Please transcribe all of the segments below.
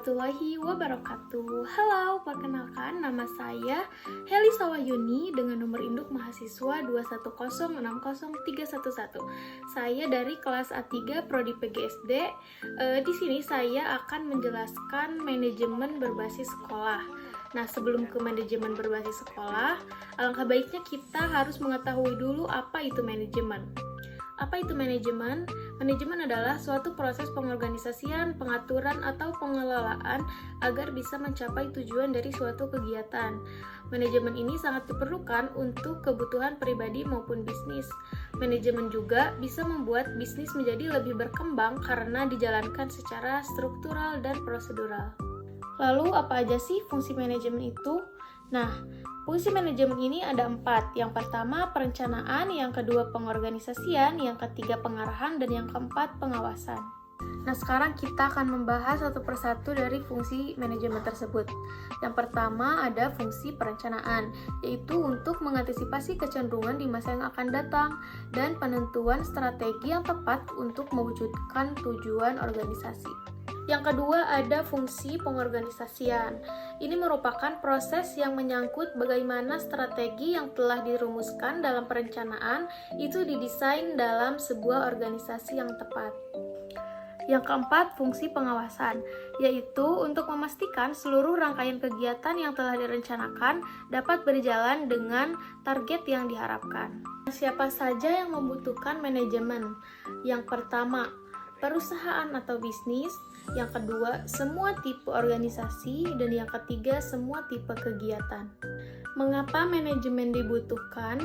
warahmatullahi wabarakatuh. Halo, perkenalkan nama saya Heli Sawahyuni dengan nomor induk mahasiswa 210603111. Saya dari kelas A3 Prodi PGSD. Di sini saya akan menjelaskan manajemen berbasis sekolah. Nah, sebelum ke manajemen berbasis sekolah, alangkah baiknya kita harus mengetahui dulu apa itu manajemen. Apa itu manajemen? Manajemen adalah suatu proses pengorganisasian, pengaturan, atau pengelolaan agar bisa mencapai tujuan dari suatu kegiatan. Manajemen ini sangat diperlukan untuk kebutuhan pribadi maupun bisnis. Manajemen juga bisa membuat bisnis menjadi lebih berkembang karena dijalankan secara struktural dan prosedural. Lalu, apa aja sih fungsi manajemen itu? Nah, fungsi manajemen ini ada 4. Yang pertama, perencanaan. Yang kedua, pengorganisasian. Yang ketiga, pengarahan. Dan yang keempat, pengawasan. Nah, sekarang kita akan membahas satu persatu dari fungsi manajemen tersebut. Yang pertama, ada fungsi perencanaan, yaitu untuk mengantisipasi kecenderungan di masa yang akan datang dan penentuan strategi yang tepat untuk mewujudkan tujuan organisasi. Yang kedua, ada fungsi pengorganisasian. Ini merupakan proses yang menyangkut bagaimana strategi yang telah dirumuskan dalam perencanaan itu didesain dalam sebuah organisasi yang tepat. Yang keempat, fungsi pengawasan, yaitu untuk memastikan seluruh rangkaian kegiatan yang telah direncanakan dapat berjalan dengan target yang diharapkan. Siapa saja yang membutuhkan manajemen? Yang pertama, perusahaan atau bisnis. Yang kedua, semua tipe organisasi. Dan yang ketiga, semua tipe kegiatan. Mengapa manajemen dibutuhkan?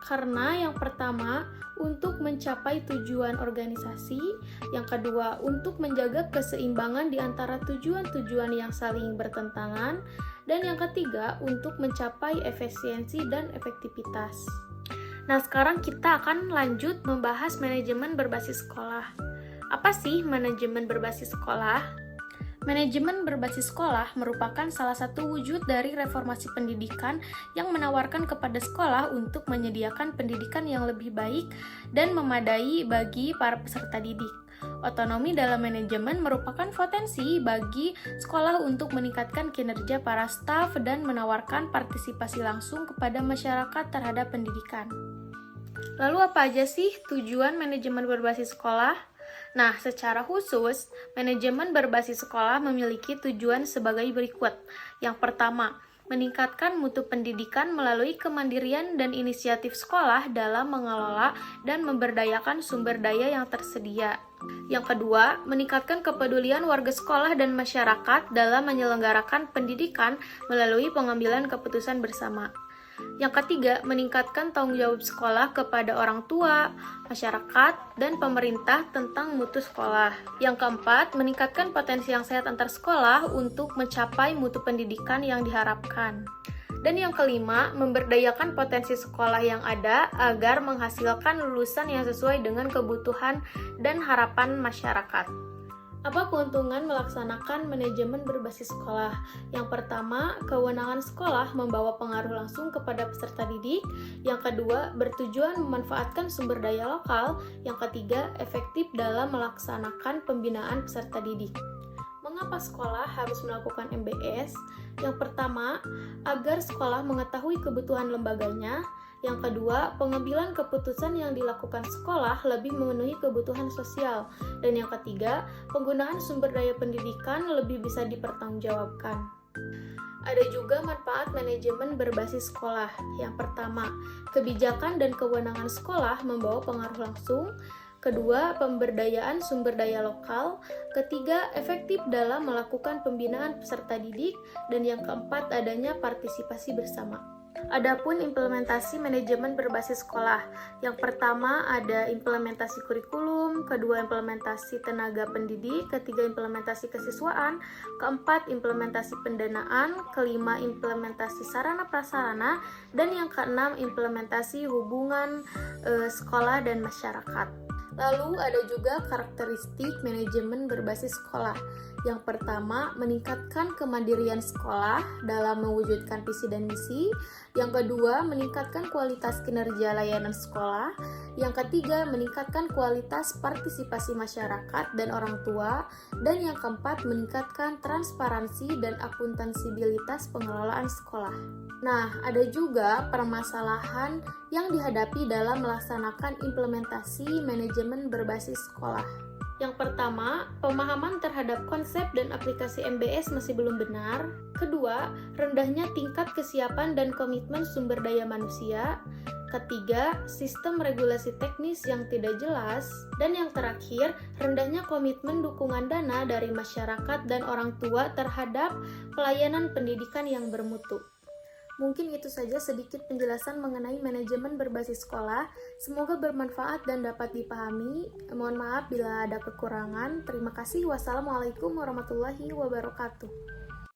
Karena yang pertama, untuk mencapai tujuan organisasi. Yang kedua, untuk menjaga keseimbangan di antara tujuan-tujuan yang saling bertentangan. Dan yang ketiga, untuk mencapai efisiensi dan efektivitas. Nah, sekarang kita akan lanjut membahas manajemen berbasis sekolah. Apa sih manajemen berbasis sekolah? Manajemen berbasis sekolah merupakan salah satu wujud dari reformasi pendidikan yang menawarkan kepada sekolah untuk menyediakan pendidikan yang lebih baik dan memadai bagi para peserta didik. Otonomi dalam manajemen merupakan potensi bagi sekolah untuk meningkatkan kinerja para staf dan menawarkan partisipasi langsung kepada masyarakat terhadap pendidikan. Lalu apa aja sih tujuan manajemen berbasis sekolah? Nah, secara khusus, manajemen berbasis sekolah memiliki tujuan sebagai berikut. Yang pertama, meningkatkan mutu pendidikan melalui kemandirian dan inisiatif sekolah dalam mengelola dan memberdayakan sumber daya yang tersedia. Yang kedua, meningkatkan kepedulian warga sekolah dan masyarakat dalam menyelenggarakan pendidikan melalui pengambilan keputusan bersama. Yang ketiga, meningkatkan tanggung jawab sekolah kepada orang tua, masyarakat, dan pemerintah tentang mutu sekolah. Yang keempat, meningkatkan potensi yang sehat antar sekolah untuk mencapai mutu pendidikan yang diharapkan. Dan yang kelima, memberdayakan potensi sekolah yang ada agar menghasilkan lulusan yang sesuai dengan kebutuhan dan harapan masyarakat. Apa keuntungan melaksanakan manajemen berbasis sekolah? Yang pertama, kewenangan sekolah membawa pengaruh langsung kepada peserta didik. Yang kedua, bertujuan memanfaatkan sumber daya lokal. Yang ketiga, efektif dalam melaksanakan pembinaan peserta didik. Mengapa sekolah harus melakukan MBS? Yang pertama, agar sekolah mengetahui kebutuhan lembaganya. Yang kedua, pengambilan keputusan yang dilakukan sekolah lebih memenuhi kebutuhan sosial. Dan yang ketiga, penggunaan sumber daya pendidikan lebih bisa dipertanggungjawabkan. Ada juga manfaat manajemen berbasis sekolah. Yang pertama, kebijakan dan kewenangan sekolah membawa pengaruh langsung. Kedua, pemberdayaan sumber daya lokal. Ketiga, efektif dalam melakukan pembinaan peserta didik. Dan yang keempat, adanya partisipasi bersama. Adapun implementasi manajemen berbasis sekolah. Yang pertama ada implementasi kurikulum, kedua implementasi tenaga pendidik, ketiga implementasi kesiswaan, keempat implementasi pendanaan, kelima implementasi sarana prasarana, dan yang keenam implementasi hubungan sekolah dan masyarakat. Lalu ada juga karakteristik manajemen berbasis sekolah. Yang pertama, meningkatkan kemandirian sekolah dalam mewujudkan visi dan misi. Yang kedua, meningkatkan kualitas kinerja layanan sekolah. Yang ketiga, meningkatkan kualitas partisipasi masyarakat dan orang tua. Dan yang keempat, meningkatkan transparansi dan akuntansibilitas pengelolaan sekolah. Nah, ada juga permasalahan yang dihadapi dalam melaksanakan implementasi manajemen berbasis sekolah. Yang pertama, pemahaman terhadap konsep dan aplikasi MBS masih belum benar. Kedua, rendahnya tingkat kesiapan dan komitmen sumber daya manusia. Ketiga, sistem regulasi teknis yang tidak jelas. Dan yang terakhir, rendahnya komitmen dukungan dana dari masyarakat dan orang tua terhadap pelayanan pendidikan yang bermutu. Mungkin itu saja sedikit penjelasan mengenai manajemen berbasis sekolah. Semoga bermanfaat dan dapat dipahami. Mohon maaf bila ada kekurangan. Terima kasih. Wassalamualaikum warahmatullahi wabarakatuh.